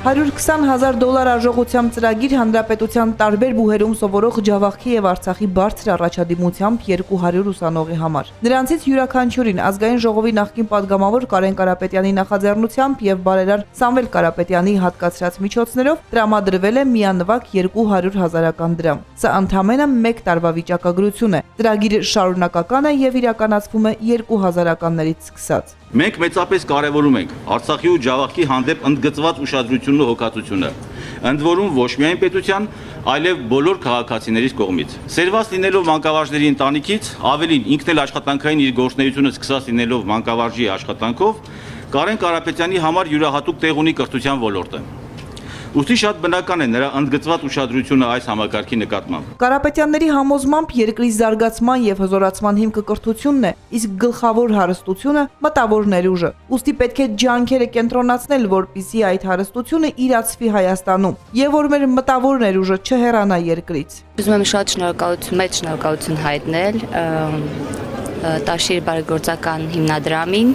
$120,000 արժողությամբ ծրագիր հանրապետության տարբեր բուհերում սովորող Ջավախքի եւ Արցախի բարձր առաջադիմությամբ 200 ուսանողի համար։ Նրանցից յուրաքանչյուրին ազգային ժողովի նախկին падգամավոր Կարեն Կարապետյանի նախաձեռնությամբ եւ բարերար Սամվել Կարապետյանի հատկացրած միջոցներով տրամադրվել է միանվագ 200,000 դրամ։ Սա ընդամենը 1 տարվա վիճակագրություն է։ Ծրագիրը շարունակական է եւ իրականացվում է 2000-ականներից սկսած։ Մենք մեծապես կարևորում ենք Արցախի ու Ջավախքի հանդեպ ընդգծված ուշադրությունն ու հոգացությունը, ընդ որում ոչ միայն պետության, այլև բոլոր քաղաքացիներից կողմից։ Սերված լինելով մանկավարժների ընտանիքից, ավելին ինքն էլ աշխատանքային իր գործունեությունը սկսած լինելով մանկավարժի աշխատանքով, Կարեն Կարապետյանի համար յուրահատուկ տեղ ունի կրթության ոլորտը։ Ուստի շատ բնական է նրա ընդգծված ուշադրությունը այս համակարգի նկատմամբ։ Կարապետյանների համոզմամբ երկրի զարգացման եւ հզորացման հիմքը կրթությունն է, իսկ գլխավոր հարստությունը մտավոր ներուժը։ Ուստի պետք է ջանքերը կենտրոնացնել, որպեսզի այդ հարստությունը իրացվի Հայաստանում եւ որ մեր մտավոր ներուժը չհեռանա երկրից։ Ուզում եմ շատ մեծ շնորհակալություն հայտնել Տաշիր բարեգործական հիմնադրամին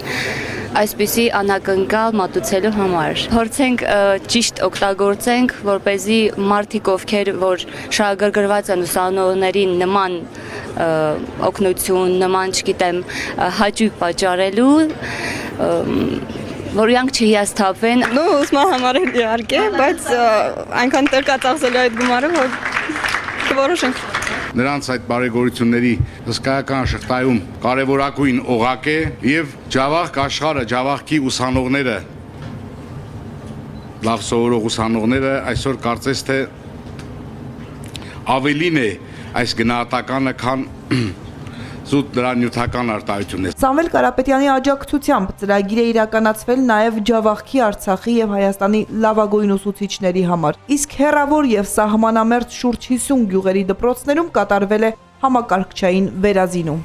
այսպիսի անակնկալ մատուցելու համար։ Փորձենք ճիշտ օգտագործենք, որպեսզի մարդիկ, ովքեր որ շահագրգռված են ուսանողներին նման օգնություն, նման, չգիտեմ, հաճույք պատճառելու, որ իրանք չհիասթափվեն։ Ուսման համար էլ իհարկե, բայց այնքան տրկածախսելու այդ գումարը, որ կորոշենք։ Նրանց այդ բարեգործությունների հսկայական շղթայում կարևորագույն օղակ է եւ Ջավախք աշխարհը, Ջավախքի ուսանողները, լավ սովորող ուսանողները այսօր կարծես թե ավելին է այս գնահատականը, քան զուտ դրա նյութական արտահայտությունն է։ Սամվել Կարապետյանի աջակցությամբ ծրագիր է իրականացվել նաև Ջավախքի, Արցախի եւ Հայաստանի լավագույն ուսուցիչների համար։ Իսկ հեռավոր եւ սահմանամերձ շուրջ 50 գյուղերի դպրոցներում կատարվել է համակարգչային վերազինում։